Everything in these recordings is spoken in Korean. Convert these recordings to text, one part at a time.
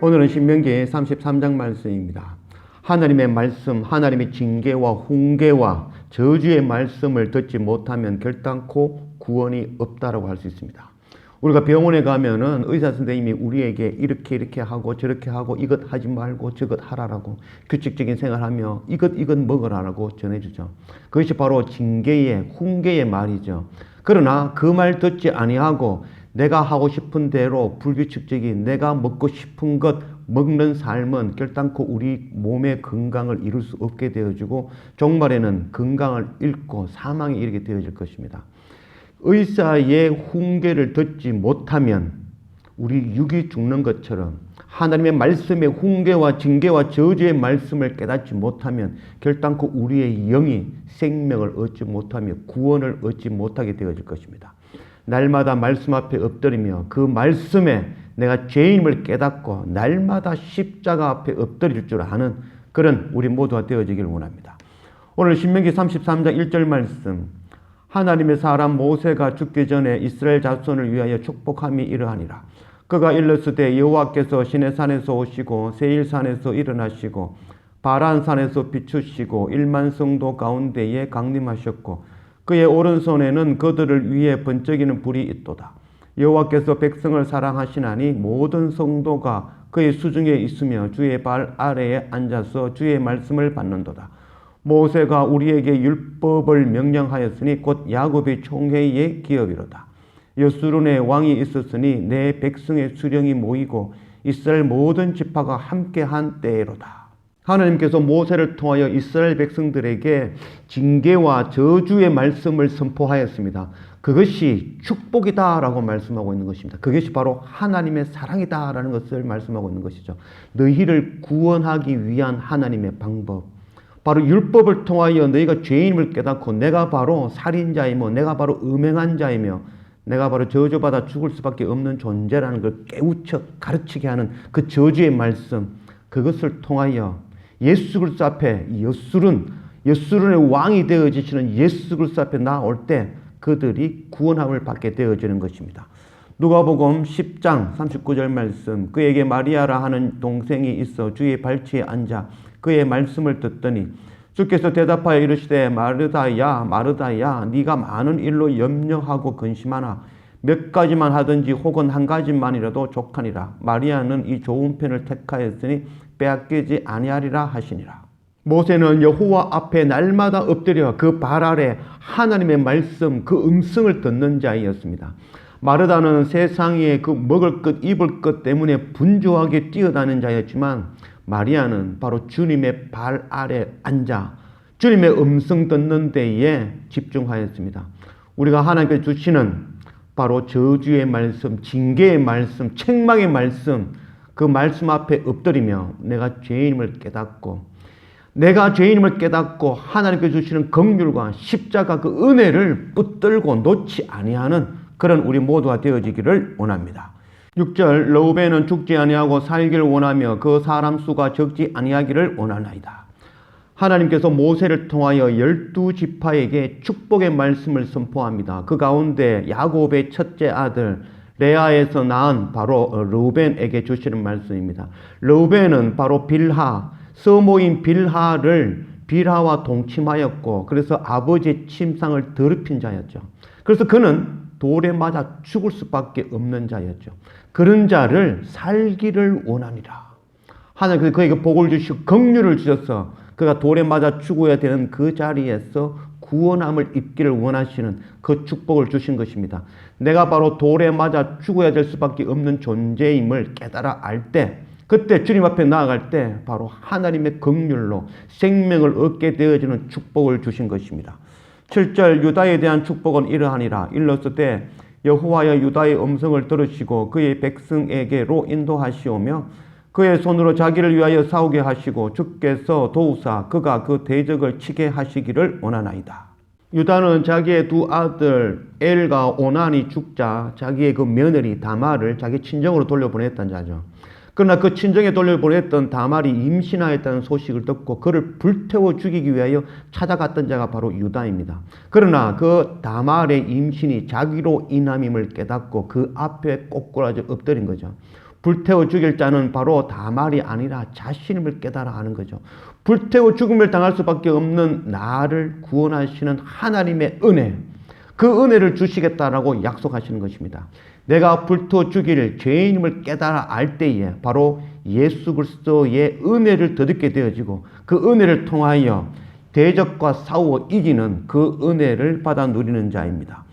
오늘은 신명기 33장 말씀입니다. 하나님의 말씀, 하나님의 징계와 훈계와 저주의 말씀을 듣지 못하면 결단코 구원이 없다라고 할 수 있습니다. 우리가 병원에 가면은 의사 선생님이 우리에게 이렇게 하고 저렇게 하고 이것 하지 말고 저것 하라라고 규칙적인 생활하며 이것 먹으라라고 전해주죠. 그것이 바로 징계의 훈계의 말이죠. 그러나 그 말 듣지 아니하고 내가 하고 싶은 대로 불규칙적인 내가 먹고 싶은 것 먹는 삶은 결단코 우리 몸의 건강을 이룰 수 없게 되어지고 종말에는 건강을 잃고 사망에 이르게 되어질 것입니다. 의사의 훈계를 듣지 못하면 우리 육이 죽는 것처럼 하나님의 말씀의 훈계와 징계와 저주의 말씀을 깨닫지 못하면 결단코 우리의 영이 생명을 얻지 못하며 구원을 얻지 못하게 되어질 것입니다. 날마다 말씀 앞에 엎드리며 그 말씀에 내가 죄인임을 깨닫고 날마다 십자가 앞에 엎드릴 줄 아는 그런 우리 모두가 되어지기를 원합니다. 오늘 신명기 33장 1절 말씀, 하나님의 사람 모세가 죽기 전에 이스라엘 자손을 위하여 축복함이 이러하니라. 그가 일렀으되 여호와께서 시내산에서 오시고 세일산에서 일어나시고 바란산에서 비추시고 1만 성도 가운데에 강림하셨고 그의 오른손에는 그들을 위해 번쩍이는 불이 있도다. 여호와께서 백성을 사랑하시나니 모든 성도가 그의 수중에 있으며 주의 발 아래에 앉아서 주의 말씀을 받는도다. 모세가 우리에게 율법을 명령하였으니 곧 야곱의 총회의 기업이로다. 여수론에 왕이 있었으니 내 백성의 수령이 모이고 이스라엘 모든 지파가 함께한 때로다. 하나님께서 모세를 통하여 이스라엘 백성들에게 징계와 저주의 말씀을 선포하였습니다. 그것이 축복이다라고 말씀하고 있는 것입니다. 그것이 바로 하나님의 사랑이다라는 것을 말씀하고 있는 것이죠. 너희를 구원하기 위한 하나님의 방법. 바로 율법을 통하여 너희가 죄인임을 깨닫고 내가 바로 살인자이며 내가 바로 음행한 자이며 내가 바로 저주받아 죽을 수밖에 없는 존재라는 걸 깨우쳐 가르치게 하는 그 저주의 말씀, 그것을 통하여 예수 그리스도 앞에 여수론의 왕이 되어지시는 예수 그리스도 앞에 나올 때 그들이 구원함을 받게 되어지는 것입니다. 누가복음 10장 39절 말씀, 그에게 마리아라 하는 동생이 있어 주의 발치에 앉아 그의 말씀을 듣더니 주께서 대답하여 이르시되 마르다야 마르다야 네가 많은 일로 염려하고 근심하나 몇 가지만 하든지 혹은 한 가지만이라도 족하니라. 마리아는 이 좋은 편을 택하였으니 빼앗기지 아니하리라 하시니라. 모세는 여호와 앞에 날마다 엎드려 그 발 아래 하나님의 말씀, 그 음성을 듣는 자이었습니다. 마르다는 세상에 그 먹을 것, 입을 것 때문에 분주하게 뛰어다니는 자였지만 마리아는 바로 주님의 발 아래 앉아 주님의 음성 듣는 데에 집중하였습니다. 우리가 하나님께 주시는 바로 저주의 말씀, 징계의 말씀, 책망의 말씀, 그 말씀 앞에 엎드리며 내가 죄인임을 깨닫고 하나님께 주시는 긍휼과 십자가 그 은혜를 붙들고 놓지 아니하는 그런 우리 모두가 되어지기를 원합니다. 6절, 르우벤은 죽지 아니하고 살기를 원하며 그 사람 수가 적지 아니하기를 원하나이다. 하나님께서 모세를 통하여 12지파에게 축복의 말씀을 선포합니다. 그 가운데 야곱의 첫째 아들 레아에서 낳은 바로 르우벤에게 주시는 말씀입니다. 르우벤은 바로 빌하, 서모인 빌하와 동침하였고 그래서 아버지의 침상을 더럽힌 자였죠. 그래서 그는 돌에 맞아 죽을 수밖에 없는 자였죠. 그런 자를 살기를 원하니라. 하나님께서 그에게 복을 주시고 긍휼을 주셔서 그가 돌에 맞아 죽어야 되는 그 자리에서 구원함을 입기를 원하시는 그 축복을 주신 것입니다. 내가 바로 돌에 맞아 죽어야 될 수밖에 없는 존재임을 깨달아 알 때, 그때 주님 앞에 나아갈 때 바로 하나님의 긍휼로 생명을 얻게 되어지는 축복을 주신 것입니다. 7절, 유다에 대한 축복은 이러하니라. 일렀으되 여호와여 유다의 음성을 들으시고 그의 백성에게로 인도하시오며 그의 손으로 자기를 위하여 싸우게 하시고 주께서 도우사 그가 그 대적을 치게 하시기를 원하나이다. 유다는 자기의 두 아들 엘과 오난이 죽자 자기의 그 며느리 다말을 자기 친정으로 돌려보냈던 자죠. 그러나 그 친정에 돌려보냈던 다말이 임신하였다는 소식을 듣고 그를 불태워 죽이기 위하여 찾아갔던 자가 바로 유다입니다. 그러나 그 다말의 임신이 자기로 인함임을 깨닫고 그 앞에 꼬꾸라져 엎드린 거죠. 불태워 죽일 자는 바로 다말이 아니라 자신임을 깨달아 하는 거죠. 불태워 죽음을 당할 수밖에 없는 나를 구원하시는 하나님의 은혜, 그 은혜를 주시겠다라고 약속하시는 것입니다. 내가 불태워 죽일 죄인임을 깨달아 알 때에 바로 예수 그리스도의 은혜를 덧입게 되어지고 그 은혜를 통하여 대적과 싸워 이기는 그 은혜를 받아 누리는 자입니다.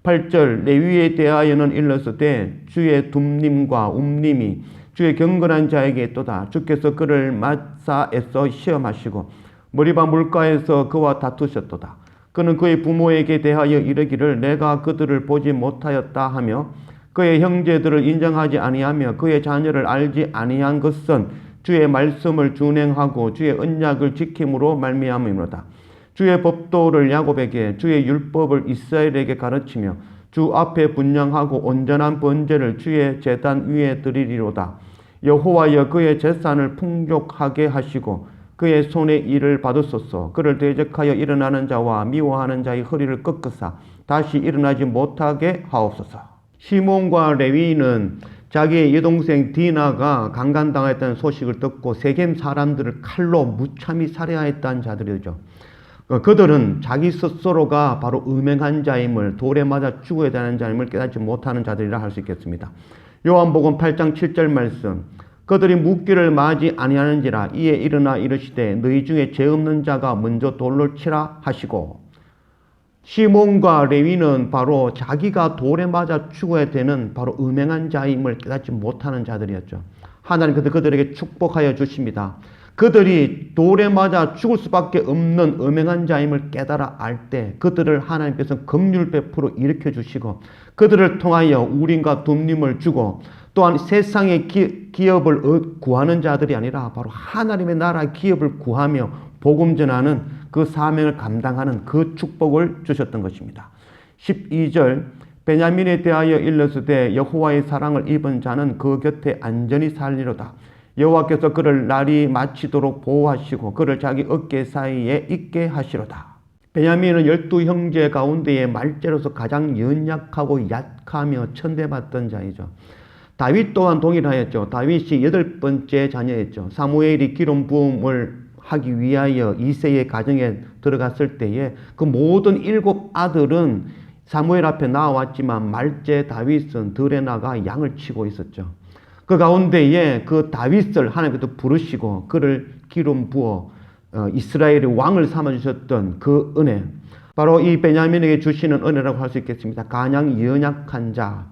8절 레위에 대하여는 일렀으되 주의 둠님과 움님이 주의 경건한 자에게 있도다. 주께서 그를 마사에서 시험하시고 머리바 물가에서 그와 다투셨도다. 그는 그의 부모에게 대하여 이르기를 내가 그들을 보지 못하였다 하며 그의 형제들을 인정하지 아니하며 그의 자녀를 알지 아니한 것은 주의 말씀을 준행하고 주의 언약을 지킴으로 말미암음이로다. 주의 법도를 야곱에게 주의 율법을 이스라엘에게 가르치며 주 앞에 분향하고 온전한 번제를 주의 제단 위에 드리리로다. 여호와여 그의 재산을 풍족하게 하시고 그의 손의 일을 받으소서. 그를 대적하여 일어나는 자와 미워하는 자의 허리를 꺾으사 다시 일어나지 못하게 하옵소서. 시몬과 레위는 자기의 여동생 디나가 강간당했다는 소식을 듣고 세겜 사람들을 칼로 무참히 살해하였다는 자들이죠. 그들은 자기 스스로가 바로 음행한 자임을, 돌에 맞아 죽어야 되는 자임을 깨닫지 못하는 자들이라 할 수 있겠습니다. 요한복음 8장 7절 말씀, 그들이 묻기를 마지 아니하는지라 이에 일어나 이르시되 너희 중에 죄 없는 자가 먼저 돌로 치라 하시고. 시몬과 레위는 바로 자기가 돌에 맞아 죽어야 되는 바로 음행한 자임을 깨닫지 못하는 자들이었죠. 하나님께서 그들에게 축복하여 주십니다. 그들이 돌에 맞아 죽을 수밖에 없는 음행한 자임을 깨달아 알 때 그들을 하나님께서 긍휼 베풀어 일으켜 주시고 그들을 통하여 우림과 둠림을 주고 또한 세상의 기업을 구하는 자들이 아니라 바로 하나님의 나라 기업을 구하며 복음 전하는 그 사명을 감당하는 그 축복을 주셨던 것입니다. 12절 베냐민에 대하여 일렀으되 여호와의 사랑을 입은 자는 그 곁에 안전히 살리로다. 여호와께서 그를 날이 마치도록 보호하시고 그를 자기 어깨 사이에 있게 하시로다. 베냐민은 12형제 가운데에 말제로서 가장 연약하고 약하며 천대받던 자이죠. 다윗 또한 동일하였죠. 다윗이 8번째 자녀였죠. 사무엘이 기름 부음을 하기 위하여 이새의 가정에 들어갔을 때에 그 모든 7 아들은 사무엘 앞에 나왔지만 말제 다윗은 들에 나가 양을 치고 있었죠. 그 가운데에 그 다윗을 하나님께서 부르시고 그를 기름 부어 이스라엘의 왕을 삼아주셨던 그 은혜, 바로 이 베냐민에게 주시는 은혜라고 할 수 있겠습니다. 가장 연약한 자,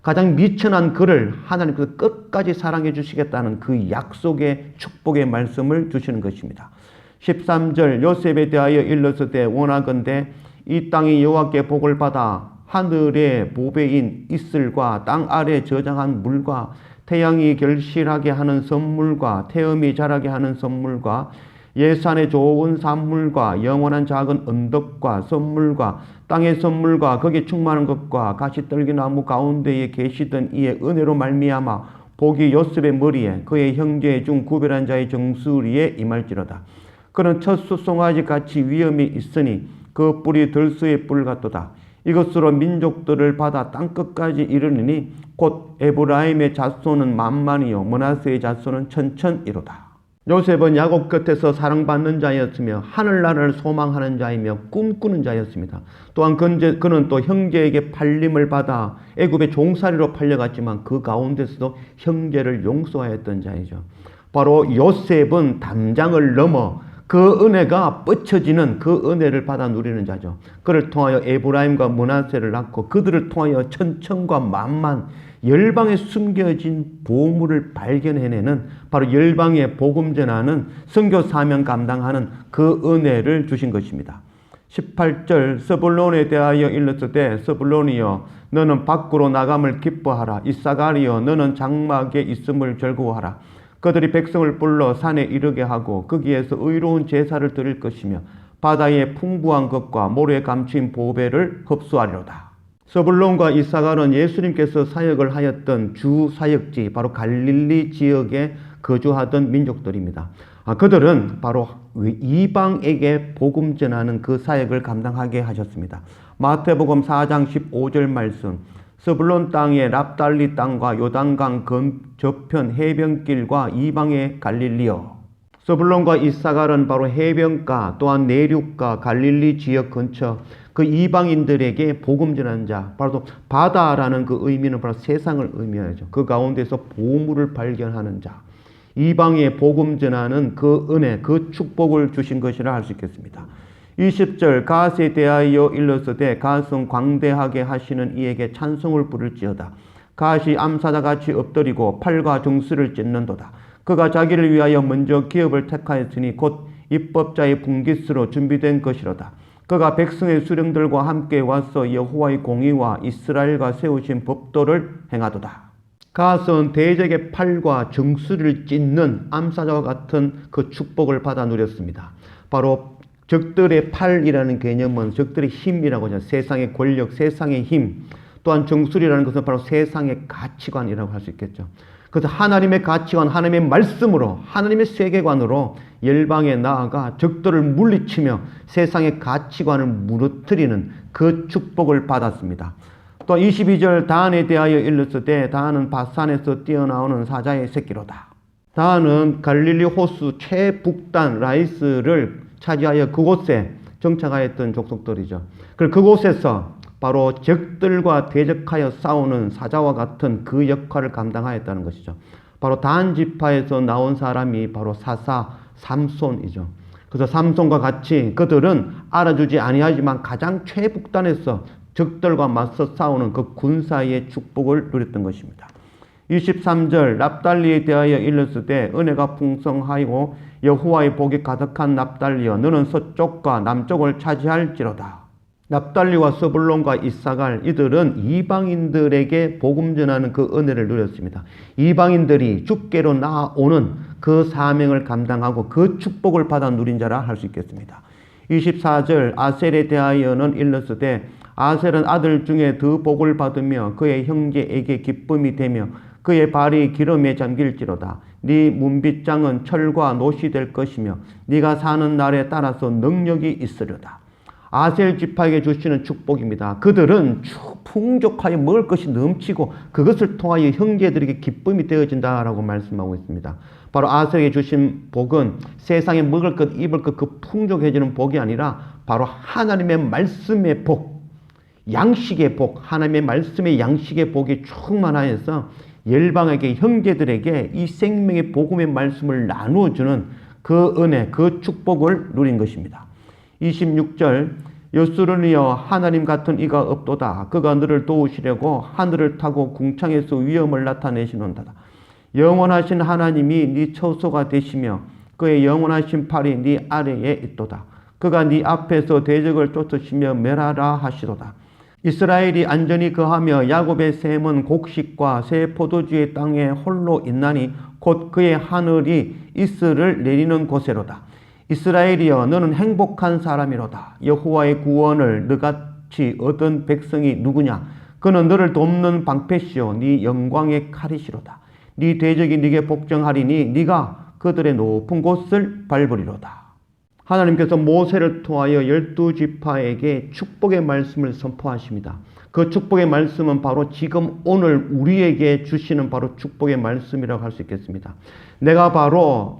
가장 미천한 그를 하나님께서 끝까지 사랑해 주시겠다는 그 약속의 축복의 말씀을 주시는 것입니다. 13절 요셉에 대하여 일렀으되 원하건대 이 땅이 여호와께 복을 받아 하늘의 보배인 이슬과 땅 아래 저장한 물과 태양이 결실하게 하는 선물과 태음이 자라게 하는 선물과 예산의 좋은 산물과 영원한 작은 언덕과 선물과 땅의 선물과 거기에 충만한 것과 가시떨기나무 가운데에 계시던 이의 은혜로 말미암아 복이 요셉의 머리에 그의 형제 중 구별한 자의 정수리에 임할지로다. 그는 첫 수송아지 같이 위엄이 있으니 그 뿔이 들수의 뿔 같도다. 이것으로 민족들을 받아 땅끝까지 이르느니 곧 에브라임의 자손은 만만이요 므낫세의 자손은 천천이로다. 요셉은 야곱 곁에서 사랑받는 자였으며 하늘나라를 소망하는 자이며 꿈꾸는 자였습니다. 또한 그는 또 형제에게 팔림을 받아 애굽의 종살이로 팔려갔지만 그 가운데서도 형제를 용서하였던 자이죠. 바로 요셉은 담장을 넘어 그 은혜가 뻗쳐지는 그 은혜를 받아 누리는 자죠. 그를 통하여 에브라임과 므낫세를 낳고 그들을 통하여 천천과 만만 열방에 숨겨진 보물을 발견해내는 바로 열방에 복음 전하는 선교 사명 감당하는 그 은혜를 주신 것입니다. 18절 스불론에 대하여 일렀으되 스불론이여 너는 밖으로 나감을 기뻐하라. 이사가리여 너는 장막에 있음을 즐거워하라. 그들이 백성을 불러 산에 이르게 하고 거기에서 의로운 제사를 드릴 것이며 바다의 풍부한 것과 모래에 감춘 보배를 흡수하리로다. 스불론과 이사갈은 예수님께서 사역을 하였던 주 사역지 바로 갈릴리 지역에 거주하던 민족들입니다. 그들은 바로 이방에게 복음 전하는 그 사역을 감당하게 하셨습니다. 마태복음 4장 15절 말씀, 스불론 땅의 납달리 땅과 요단강 저편 해변길과 이방의 갈릴리여. 스불론과 이사갈은 바로 해변가 또한 내륙과 갈릴리 지역 근처 그 이방인들에게 복음 전하는 자, 바로 바다라는 그 의미는 바로 세상을 의미하죠. 그 가운데서 보물을 발견하는 자, 이방에 복음 전하는 그 은혜, 그 축복을 주신 것이라 할 수 있겠습니다. 20절 갓에 대하여 일렀으되 갓은 광대하게 하시는 이에게 찬송을 부를지어다. 갓이 암사자같이 엎드리고 팔과 정수를 찢는도다. 그가 자기를 위하여 먼저 기업을 택하였으니 곧 입법자의 분깃으로 준비된 것이로다. 그가 백성의 수령들과 함께 와서 여호와의 공의와 이스라엘과 세우신 법도를 행하도다. 갓은 대적의 팔과 정수를 찢는 암사자와 같은 그 축복을 받아 누렸습니다. 바로 적들의 팔이라는 개념은 적들의 힘이라고 하죠. 세상의 권력, 세상의 힘. 또한 정술이라는 것은 바로 세상의 가치관이라고 할 수 있겠죠. 그래서 하나님의 가치관, 하나님의 말씀으로, 하나님의 세계관으로 열방에 나아가 적들을 물리치며 세상의 가치관을 무너뜨리는 그 축복을 받았습니다. 또 22절 다한에 대하여 일렀으되 다한은 바산에서 뛰어나오는 사자의 새끼로다. 다한은 갈릴리 호수 최북단 라이스를 차지하여 그곳에 정착하였던 족속들이죠. 그리고 그곳에서 바로 적들과 대적하여 싸우는 사자와 같은 그 역할을 감당하였다는 것이죠. 바로 단 지파에서 나온 사람이 바로 사사 삼손이죠. 그래서 삼손과 같이 그들은 알아주지 아니하지만 가장 최북단에서 적들과 맞서 싸우는 그 군사의 축복을 누렸던 것입니다. 23절 납달리에 대하여 일렀으되 은혜가 풍성하고 여호와의 복이 가득한 납달리여 너는 서쪽과 남쪽을 차지할지로다. 납달리와 스불론과 이사갈 이들은 이방인들에게 복음 전하는 그 은혜를 누렸습니다. 이방인들이 주께로 나아오는 그 사명을 감당하고 그 축복을 받아 누린 자라 할 수 있겠습니다. 24절 아셀에 대하여는 일렀으되 아셀은 아들 중에 더 복을 받으며 그의 형제에게 기쁨이 되며 그의 발이 기름에 잠길지로다. 네 문빗장은 철과 노시 될 것이며 네가 사는 날에 따라서 능력이 있으려다. 아셀 지파에게 주시는 축복입니다. 그들은 풍족하여 먹을 것이 넘치고 그것을 통하여 형제들에게 기쁨이 되어진다라고 말씀하고 있습니다. 바로 아셀에게 주신 복은 세상에 먹을 것, 입을 것, 그 풍족해지는 복이 아니라 바로 하나님의 말씀의 복, 양식의 복, 하나님의 말씀의 양식의 복이 충만하여서 열방에게 형제들에게 이 생명의 복음의 말씀을 나누어주는 그 은혜, 그 축복을 누린 것입니다. 26절 여수르니여 하나님 같은 이가 없도다. 그가 너를 도우시려고 하늘을 타고 궁창에서 위엄을 나타내시는도다. 영원하신 하나님이 네 처소가 되시며 그의 영원하신 팔이 네 아래에 있도다. 그가 네 앞에서 대적을 쫓으시며 멸하라 하시도다. 이스라엘이 안전히 거하며 야곱의 셈은 곡식과 새 포도주의 땅에 홀로 있나니 곧 그의 하늘이 이슬을 내리는 곳에로다. 이스라엘이여 너는 행복한 사람이로다. 여호와의 구원을 너같이 얻은 백성이 누구냐? 그는 너를 돕는 방패시오 네 영광의 칼이시로다. 네 대적이 네게 복종하리니 네가 그들의 높은 곳을 밟으리로다. 하나님께서 모세를 통하여 12지파에게 축복의 말씀을 선포하십니다. 그 축복의 말씀은 바로 지금 오늘 우리에게 주시는 바로 축복의 말씀이라고 할 수 있겠습니다. 내가 바로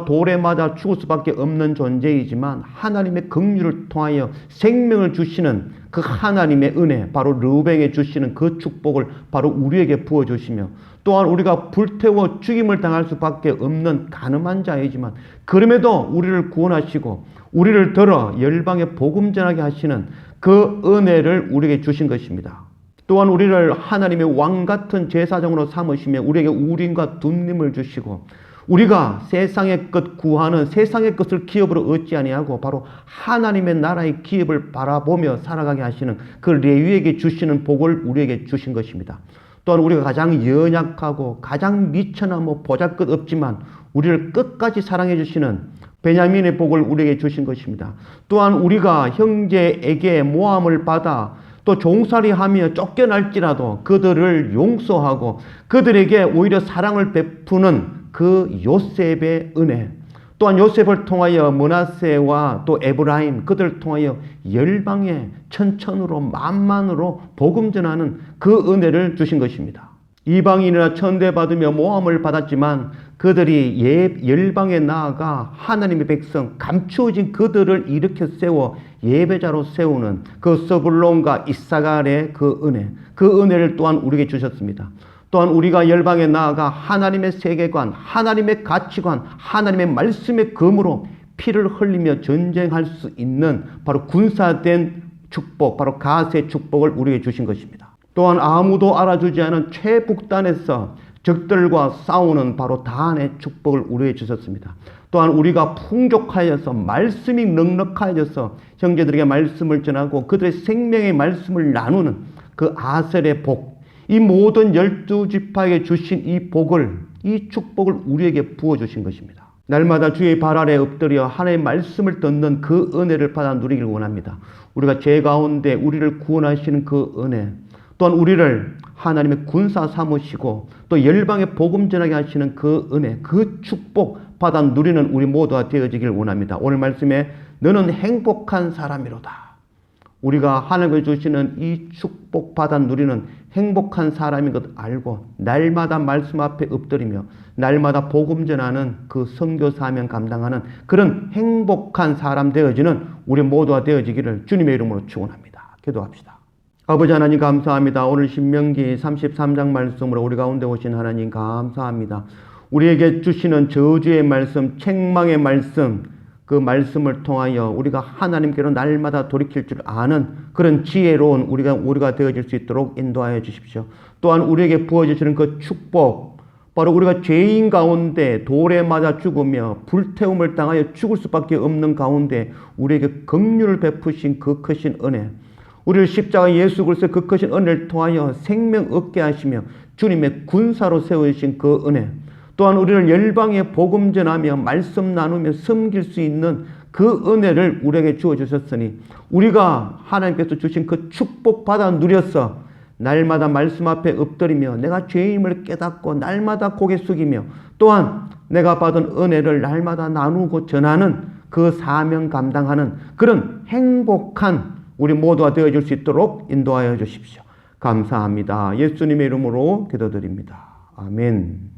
돌에 맞아 죽을 수밖에 없는 존재이지만 하나님의 긍휼을 통하여 생명을 주시는 그 하나님의 은혜, 바로 르우벤에게 주시는 그 축복을 바로 우리에게 부어주시며 또한 우리가 불태워 죽임을 당할 수밖에 없는 가늠한 자이지만 그럼에도 우리를 구원하시고 우리를 들어 열방에 복음 전하게 하시는 그 은혜를 우리에게 주신 것입니다. 또한 우리를 하나님의 왕 같은 제사장으로 삼으시며 우리에게 우림과 둠림을 주시고 우리가 세상의 것 구하는 세상의 것을 기업으로 얻지 아니하고 바로 하나님의 나라의 기업을 바라보며 살아가게 하시는 그 레위에게 주시는 복을 우리에게 주신 것입니다. 또한 우리가 가장 연약하고 가장 미천한 보잘것없지만 우리를 끝까지 사랑해 주시는 베냐민의 복을 우리에게 주신 것입니다. 또한 우리가 형제에게 모함을 받아 또 종살이하며 쫓겨날지라도 그들을 용서하고 그들에게 오히려 사랑을 베푸는 그 요셉의 은혜, 또한 요셉을 통하여 므낫세와 또 에브라임 그들을 통하여 열방에 천천으로 만만으로 복음 전하는 그 은혜를 주신 것입니다. 이방인이나 천대받으며 모함을 받았지만 그들이 열방에 나아가 하나님의 백성 감추어진 그들을 일으켜 세워 예배자로 세우는 그 서불론과 이사갈의 그 은혜를 또한 우리에게 주셨습니다. 또한 우리가 열방에 나아가 하나님의 세계관, 하나님의 가치관, 하나님의 말씀의 검으로 피를 흘리며 전쟁할 수 있는 바로 군사된 축복, 바로 가세 축복을 우리에게 주신 것입니다. 또한 아무도 알아주지 않은 최북단에서 적들과 싸우는 바로 단의 축복을 우리에게 주셨습니다. 또한 우리가 풍족하여서 말씀이 넉넉하여서 형제들에게 말씀을 전하고 그들의 생명의 말씀을 나누는 그 아셀의 복, 이 모든 12지파에게 주신 이 복을, 이 축복을 우리에게 부어주신 것입니다. 날마다 주의 발 아래 엎드려 하나님의 말씀을 듣는 그 은혜를 받아 누리길 원합니다. 우리가 죄 가운데 우리를 구원하시는 그 은혜, 또한 우리를 하나님의 군사 삼으시고 또 열방에 복음 전하게 하시는 그 은혜, 그 축복 받아 누리는 우리 모두가 되어지길 원합니다. 오늘 말씀에 너는 행복한 사람이로다. 우리가 하나님께 주시는 이 축복 받아 누리는 행복한 사람인 것 알고 날마다 말씀 앞에 엎드리며 날마다 복음 전하는 그 선교 사명 감당하는 그런 행복한 사람 되어지는 우리 모두가 되어지기를 주님의 이름으로 축원합니다. 기도합시다. 아버지 하나님 감사합니다. 오늘 신명기 33장 말씀으로 우리 가운데 오신 하나님 감사합니다. 우리에게 주시는 저주의 말씀, 책망의 말씀, 그 말씀을 통하여 우리가 하나님께로 날마다 돌이킬 줄 아는 그런 지혜로운 우리가 되어질 수 있도록 인도하여 주십시오. 또한 우리에게 부어주시는 그 축복, 바로 우리가 죄인 가운데 돌에 맞아 죽으며 불태움을 당하여 죽을 수밖에 없는 가운데 우리에게 긍휼을 베푸신 그 크신 은혜, 우리를 십자가 예수 그리스도의 그 크신 은혜를 통하여 생명 얻게 하시며 주님의 군사로 세우신 그 은혜, 또한 우리를 열방에 복음 전하며 말씀 나누며 섬길 수 있는 그 은혜를 우리에게 주어주셨으니 우리가 하나님께서 주신 그 축복 받아 누려서 날마다 말씀 앞에 엎드리며 내가 죄임을 깨닫고 날마다 고개 숙이며 또한 내가 받은 은혜를 날마다 나누고 전하는 그 사명 감당하는 그런 행복한 우리 모두가 되어줄 수 있도록 인도하여 주십시오. 감사합니다. 예수님의 이름으로 기도드립니다. 아멘.